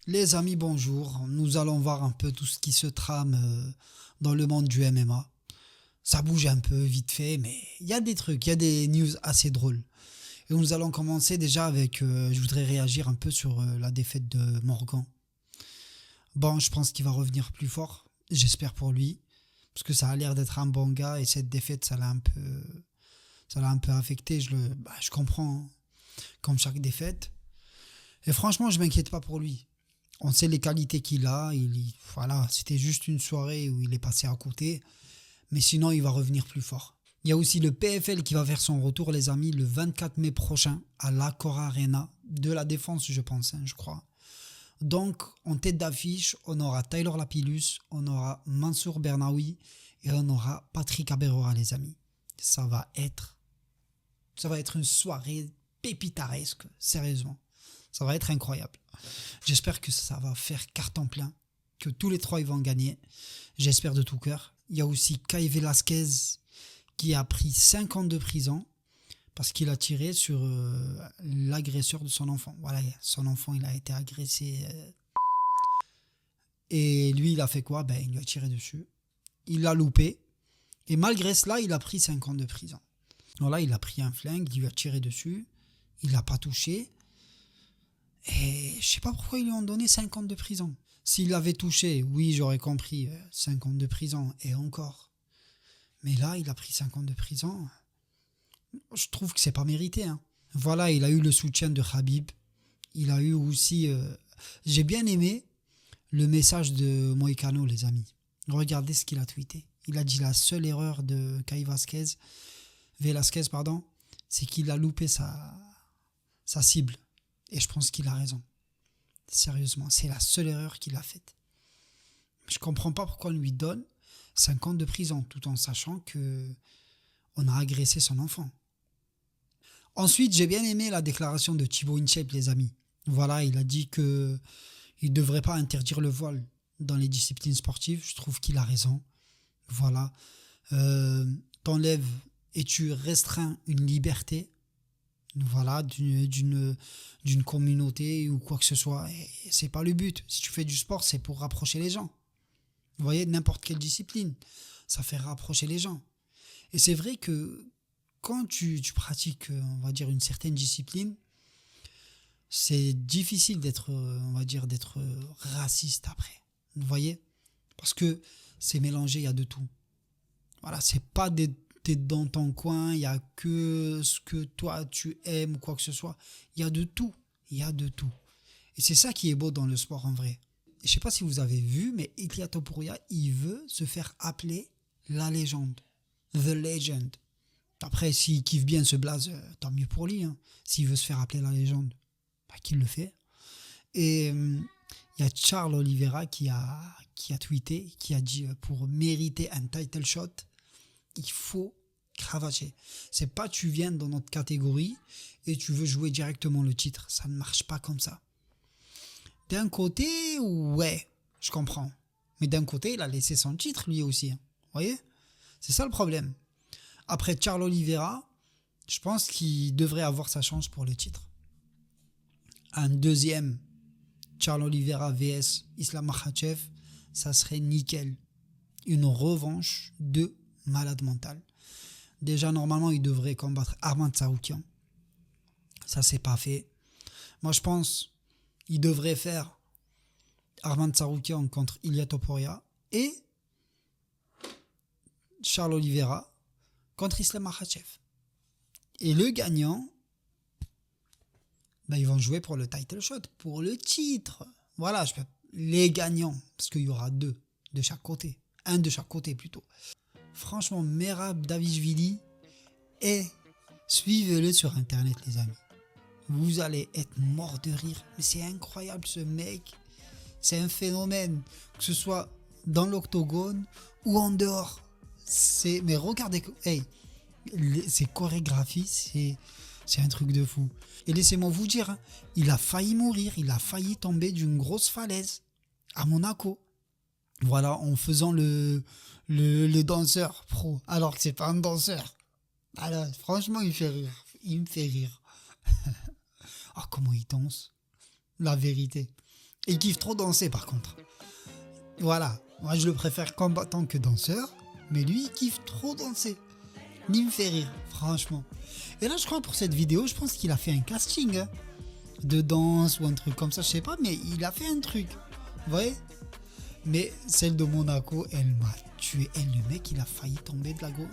Les amis, bonjour. Nous allons voir un peu tout ce qui se trame dans le monde du MMA. Ça bouge un peu vite fait, mais il y a des trucs, il y a des news assez drôles. Et nous allons commencer déjà avec, je voudrais réagir un peu sur la défaite de Morgan. Bon, je pense qu'il va revenir plus fort, j'espère pour lui, parce que ça a l'air d'être un bon gars et cette défaite, ça l'a un peu affecté. Je comprends, hein, comme chaque défaite. Et franchement, je m'inquiète pas pour lui. On sait les qualités qu'il a. Voilà, c'était juste une soirée où il est passé à côté. Mais sinon, il va revenir plus fort. Il y a aussi le PFL qui va faire son retour, les amis, le 24 mai prochain à l'Accor Arena de la Défense, je pense, hein, je crois. Donc, en tête d'affiche, on aura Tyler Lapillus, on aura Mansour Bernaoui et on aura Patrick Aberrera, les amis. Ça va être, ça va être une soirée pépitaresque, sérieusement. Ça va être incroyable. J'espère que ça va faire carton plein, que tous les trois ils vont gagner. J'espère de tout cœur. Il y a aussi Caïn Velasquez qui a pris 5 ans de prison parce qu'il a tiré sur l'agresseur de son enfant. Voilà, son enfant il a été agressé. Et lui il a fait quoi? Il lui a tiré dessus. Il l'a loupé. Et malgré cela, il a pris 5 ans de prison. Voilà, il a pris un flingue, il lui a tiré dessus. Il l'a pas touché. Et je sais pas pourquoi ils lui ont donné 5 ans de prison. S'il l'avait touché, oui, j'aurais compris, 5 ans de prison, et encore. Mais là, il a pris 5 ans de prison. Je trouve que c'est pas mérité, hein. Voilà, il a eu le soutien de Khabib. Il a eu aussi... j'ai bien aimé le message de Moïcano, les amis. Regardez ce qu'il a tweeté. Il a dit la seule erreur de Caïn Velasquez, pardon, c'est qu'il a loupé sa cible. Et je pense qu'il a raison. Sérieusement, c'est la seule erreur qu'il a faite. Je comprends pas pourquoi on lui donne 5 ans de prison, tout en sachant que on a agressé son enfant. Ensuite, j'ai bien aimé la déclaration de Thibaut InShape, les amis. Voilà, il a dit que il ne devrait pas interdire le voile dans les disciplines sportives. Je trouve qu'il a raison. Voilà. T'enlèves et tu restreins une liberté, voilà, d'une communauté ou quoi que ce soit. Et c'est pas le but. Si tu fais du sport, c'est pour rapprocher les gens. Vous voyez, n'importe quelle discipline, ça fait rapprocher les gens. Et c'est vrai que quand tu pratiques, on va dire, une certaine discipline, c'est difficile d'être, on va dire, d'être raciste après. Vous voyez? Parce que c'est mélangé, il y a de tout. Voilà, c'est pas t'es dans ton coin, il y a que ce que toi tu aimes ou quoi que ce soit. Il y a de tout. Il y a de tout. Et c'est ça qui est beau dans le sport en vrai. Je sais pas si vous avez vu, mais Ilia Topuria, il veut se faire appeler la légende. The Legend. Après, s'il kiffe bien ce blaze, tant mieux pour lui, hein. S'il veut se faire appeler la légende, qu'il le fait. Et il y a Charles Oliveira qui a tweeté, qui a dit pour mériter un title shot, il faut cravacher. C'est pas tu viens dans notre catégorie et tu veux jouer directement le titre. Ça ne marche pas comme ça. D'un côté, ouais, je comprends. Mais d'un côté, il a laissé son titre lui aussi. Vous voyez? C'est ça le problème. Après Charles Oliveira, je pense qu'il devrait avoir sa chance pour le titre. Un deuxième, Charles Oliveira vs Islam Makhachev, ça serait nickel. Une revanche de malade mental. Déjà, normalement, il devrait combattre Arman Tsarukyan. Ça, c'est pas fait. Moi, je pense qu'il devrait faire Arman Tsarukyan contre Ilia Topuria et Charles Oliveira contre Islam Makhachev. Et le gagnant, ils vont jouer pour le title shot, pour le titre. Voilà, les gagnants, parce qu'il y aura deux de chaque côté. Un de chaque côté plutôt. Franchement, Merab Davishvili, et suivez-le sur internet, les amis. Vous allez être mort de rire. Mais c'est incroyable, ce mec. C'est un phénomène. Que ce soit dans l'octogone ou en dehors. Mais regardez, hey, ses chorégraphies, c'est un truc de fou. Et laissez-moi vous dire, hein, il a failli mourir. Il a failli tomber d'une grosse falaise à Monaco. Voilà, en faisant le danseur pro, alors que c'est pas un danseur. Alors, franchement, il fait rire. Il me fait rire. Ah, comment il danse. La vérité. Il kiffe trop danser par contre. Voilà, moi je le préfère combattant que danseur, mais lui il kiffe trop danser. Il me fait rire, franchement. Et là je crois pour cette vidéo, je pense qu'il a fait un casting hein, de danse ou un truc comme ça, je sais pas, mais il a fait un truc. Vous voyez? Mais celle de Monaco, elle m'a tué. Et le mec il a failli tomber de la gauche.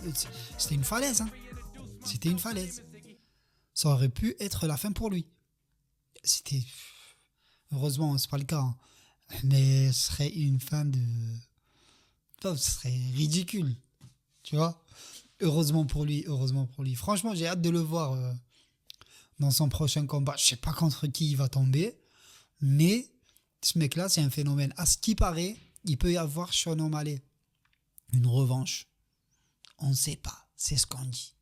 C'était une falaise, hein. C'était une falaise. Ça aurait pu être la fin pour lui. C'était... Heureusement, c'est pas le cas. Hein. Mais ce serait une fin de... Ce serait ridicule. Tu vois? Heureusement pour lui, heureusement pour lui. Franchement, j'ai hâte de le voir dans son prochain combat. Je sais pas contre qui il va tomber. Mais ce mec-là, c'est un phénomène. À ce qui paraît, il peut y avoir Sean O'Malley. Une revanche. On ne sait pas. C'est ce qu'on dit.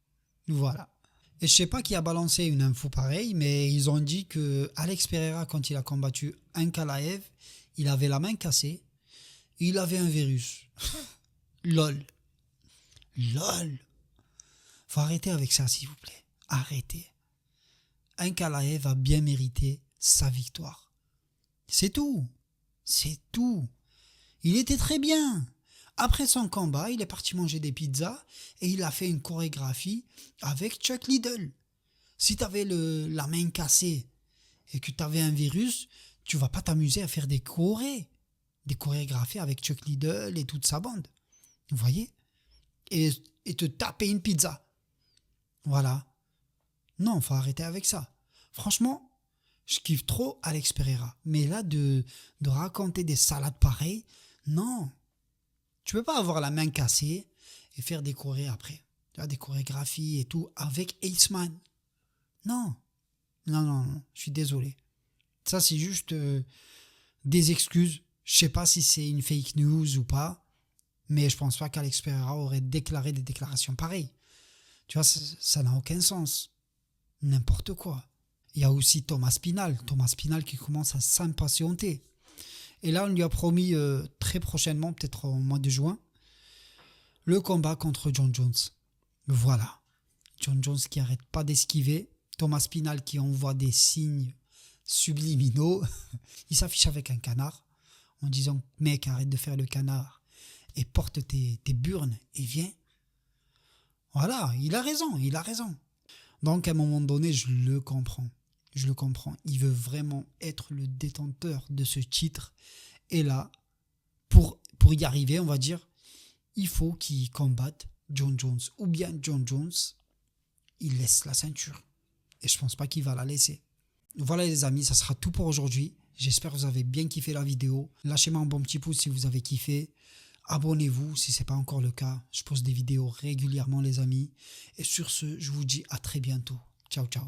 Voilà. Et je sais pas qui a balancé une info pareille, mais ils ont dit que Alex Pereira, quand il a combattu Ankalaev, il avait la main cassée, il avait un virus. Lol. Lol. Faut arrêter avec ça, s'il vous plaît. Arrêtez. Ankalaev a bien mérité sa victoire. C'est tout. C'est tout. Il était très bien. Après son combat, il est parti manger des pizzas et il a fait une chorégraphie avec Chuck Liddell. Si tu avais la main cassée et que tu avais un virus, tu vas pas t'amuser à faire des chorégraphies avec Chuck Liddell et toute sa bande. Vous voyez? Et te taper une pizza. Voilà. Non, faut arrêter avec ça. Franchement, je kiffe trop Alex Pereira. Mais là, de raconter des salades pareilles, non. Tu peux pas avoir la main cassée et faire des chorés après. Des chorégraphies et tout avec Aceman. Non. Non, je suis désolé. Ça, c'est juste des excuses. Je sais pas si c'est une fake news ou pas, mais je pense pas qu'Alex Pereira aurait déclaré des déclarations pareilles. Tu vois, ça n'a aucun sens. N'importe quoi. Il y a aussi Thomas Spinal. Thomas Spinal qui commence à s'impatienter. Et là, on lui a promis très prochainement, peut-être au mois de juin, le combat contre John Jones. Voilà. John Jones qui n'arrête pas d'esquiver. Thomas Spinal qui envoie des signes subliminaux. Il s'affiche avec un canard en disant « Mec, arrête de faire le canard et porte tes burnes et viens. » Voilà, il a raison. Donc, à un moment donné, je le comprends. Il veut vraiment être le détenteur de ce titre. Et là, pour y arriver, on va dire, il faut qu'il combatte John Jones. Ou bien John Jones, il laisse la ceinture. Et je pense pas qu'il va la laisser. Voilà les amis, ça sera tout pour aujourd'hui. J'espère que vous avez bien kiffé la vidéo. Lâchez-moi un bon petit pouce si vous avez kiffé. Abonnez-vous si ce n'est pas encore le cas. Je poste des vidéos régulièrement les amis. Et sur ce, je vous dis à très bientôt. Ciao, ciao.